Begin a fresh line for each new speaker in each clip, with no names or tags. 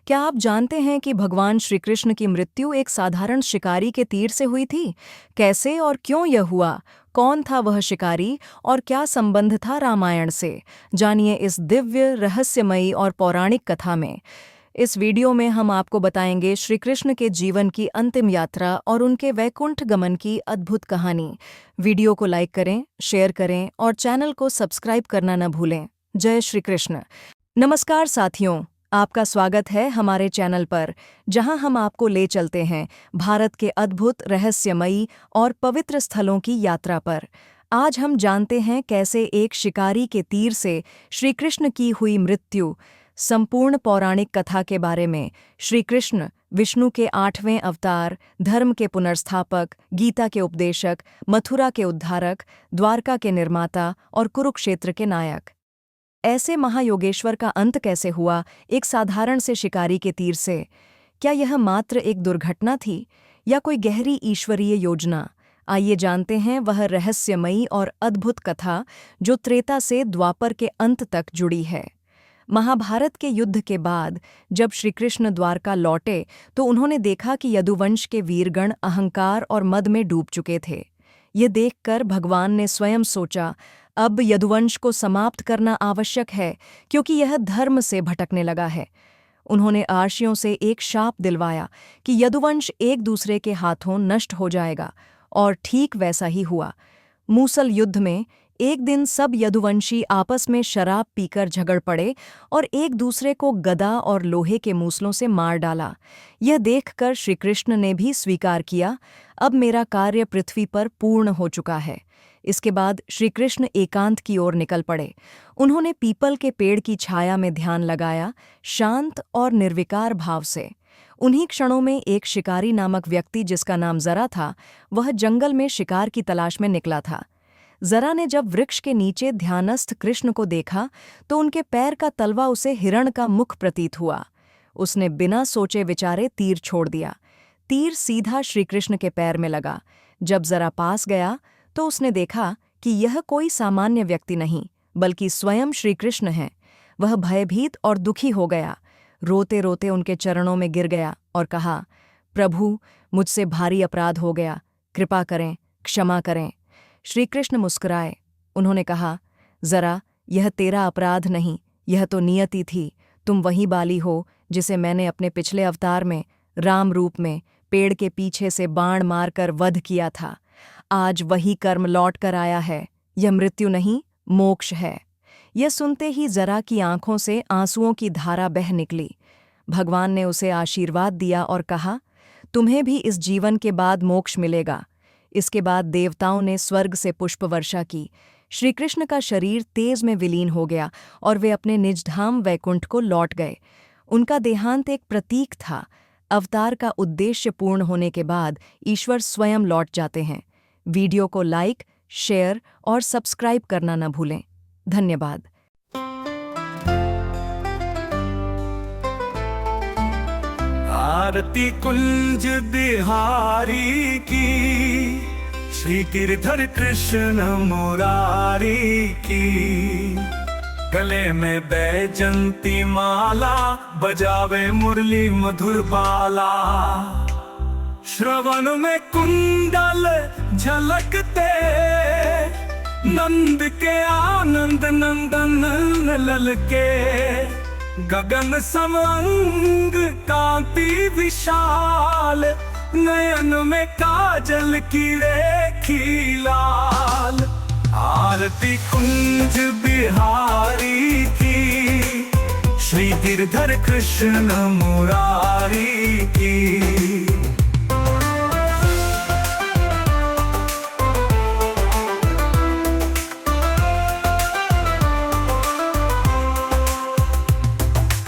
क्या आप जानते हैं कि भगवान श्री कृष्ण की मृत्यु एक साधारण शिकारी के तीर से हुई थी? कैसे और क्यों यह हुआ? कौन था वह शिकारी और क्या संबंध था रामायण से? जानिए इस दिव्य, रहस्यमयी और पौराणिक कथा में। इस वीडियो में हम आपको बताएंगे श्री कृष्ण के जीवन की अंतिम यात्रा और उनके वैकुंठ गमन की अद्भुत कहानी। वीडियो को लाइक करें, शेयर करें और चैनल को सब्सक्राइब करना न भूलें। जय श्री कृष्ण। नमस्कार साथियों, आपका स्वागत है हमारे चैनल पर, जहां हम आपको ले चलते हैं भारत के अद्भुत, रहस्यमयी और पवित्र स्थलों की यात्रा पर। आज हम जानते हैं कैसे एक शिकारी के तीर से श्री कृष्ण की हुई मृत्यु। संपूर्ण पौराणिक कथा के बारे में। श्री कृष्ण विष्णु के 8वें अवतार, धर्म के पुनर्स्थापक, गीता के उपदेशक, मथुरा के उद्धारक, द्वारका के निर्माता और कुरुक्षेत्र के नायक। ऐसे महायोगेश्वर का अंत कैसे हुआ, एक साधारण से शिकारी के तीर से? क्या यह मात्र एक दुर्घटना थी या कोई गहरी ईश्वरीय योजना? आइए जानते हैं वह रहस्यमयी और अद्भुत कथा जो त्रेता से द्वापर के अंत तक जुड़ी है। महाभारत के युद्ध के बाद जब श्री कृष्ण द्वारका लौटे तो उन्होंने देखा कि यदुवंश के वीरगण अहंकार और मद में डूब चुके थे। ये देखकर भगवान ने स्वयं सोचा, अब यदुवंश को समाप्त करना आवश्यक है, क्योंकि यह धर्म से भटकने लगा है। उन्होंने आर्षियों से एक शाप दिलवाया कि यदुवंश एक दूसरे के हाथों नष्ट हो जाएगा, और ठीक वैसा ही हुआ। मूसल युद्ध में एक दिन सब यदुवंशी आपस में शराब पीकर झगड़ पड़े और एक दूसरे को गदा और लोहे के मूसलों से मार डाला। यह देखकर श्री कृष्ण ने भी स्वीकार किया, अब मेरा कार्य पृथ्वी पर पूर्ण हो चुका है। इसके बाद श्री कृष्ण एकांत की ओर निकल पड़े। उन्होंने पीपल के पेड़ की छाया में ध्यान लगाया, शांत और निर्विकार भाव से। उन्हीं क्षणों में एक शिकारी नामक व्यक्ति, जिसका नाम जरा था, वह जंगल में शिकार की तलाश में निकला था। जरा ने जब वृक्ष के नीचे ध्यानस्थ कृष्ण को देखा तो उनके पैर का तलवा उसे हिरण का मुख प्रतीत हुआ। उसने बिना सोचे विचारे तीर छोड़ दिया। तीर सीधा श्रीकृष्ण के पैर में लगा। जब जरा पास गया तो उसने देखा कि यह कोई सामान्य व्यक्ति नहीं, बल्कि स्वयं श्रीकृष्ण हैं। वह भयभीत और दुखी हो गया। रोते रोते उनके चरणों में गिर गया और कहा, प्रभु, मुझसे भारी अपराध हो गया, कृपा करें, क्षमा करें। श्रीकृष्ण मुस्कुराए। उन्होंने कहा, जरा, यह तेरा अपराध नहीं, यह तो नियति थी। तुम वही बाली हो जिसे मैंने अपने पिछले अवतार में राम रूप में पेड़ के पीछे से बाण मारकर वध किया था। आज वही कर्म लौट कर आया है। यह मृत्यु नहीं, मोक्ष है। यह सुनते ही जरा की आंखों से आंसुओं की धारा बह निकली। भगवान ने उसे आशीर्वाद दिया और कहा, तुम्हें भी इस जीवन के बाद मोक्ष मिलेगा। इसके बाद देवताओं ने स्वर्ग से पुष्प वर्षा की। श्रीकृष्ण का शरीर तेज में विलीन हो गया और वे अपने निजधाम वैकुंठ को लौट गए। उनका देहांत एक प्रतीक था। अवतार का उद्देश्य पूर्ण होने के बाद ईश्वर स्वयं लौट जाते हैं। वीडियो को लाइक, शेयर और सब्सक्राइब करना न भूलें। धन्यवाद।
आरती कुंज बिहारी की, श्री गिरधर कृष्ण मुरारी की। गले में बैजंती माला, बजावे मुरली मधुर बाला। श्रवण में कुंडल झलकते, नंद के आनंद नंदन ललके। गगन समंग कांति विशाल, नयन में काजल की रेखी लाल। आरती कुंज बिहारी की, श्री गिरधर कृष्ण मुरारी की।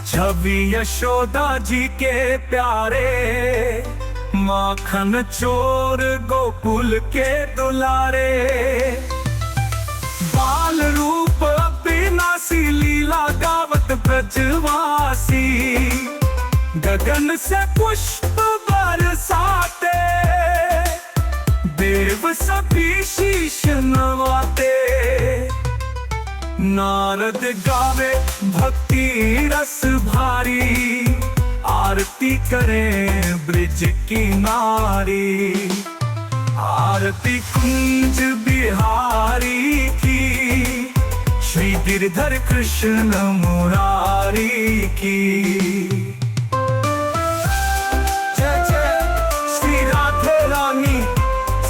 छवि यशोदा जी के प्यारे, माखन चोर गोकुल के दुलारे। बाल रूप अविनाशी, लीला गावत ब्रजवासी। गगन से पुष्प बरसाते, देव सभी शीश नवाते। नारद गावे भक्ति रस भारी, आरती करें ब्रिज की नारी, आरती कुंज बिहारी की, श्री गिरधर कृष्ण मुरारी की। जय जय श्री राधे रानी,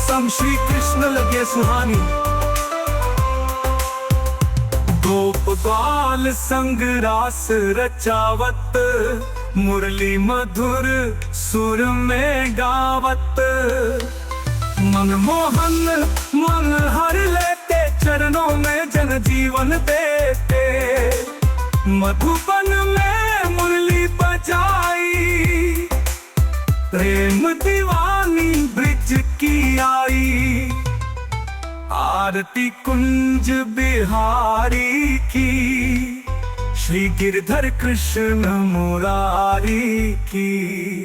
सम श्री कृष्ण लगे सुहानी। गोपाल संग रास रचावत, मुरली मधुर सुर में गावत। मनमोहन मन हर लेते, चरणों में जन जीवन देते। मधुबन में मुरली बजाई, प्रेम दीवानी ब्रिज की आई। आरती कुंज बिहारी की, श्री गिरधर कृष्ण मुरारी की।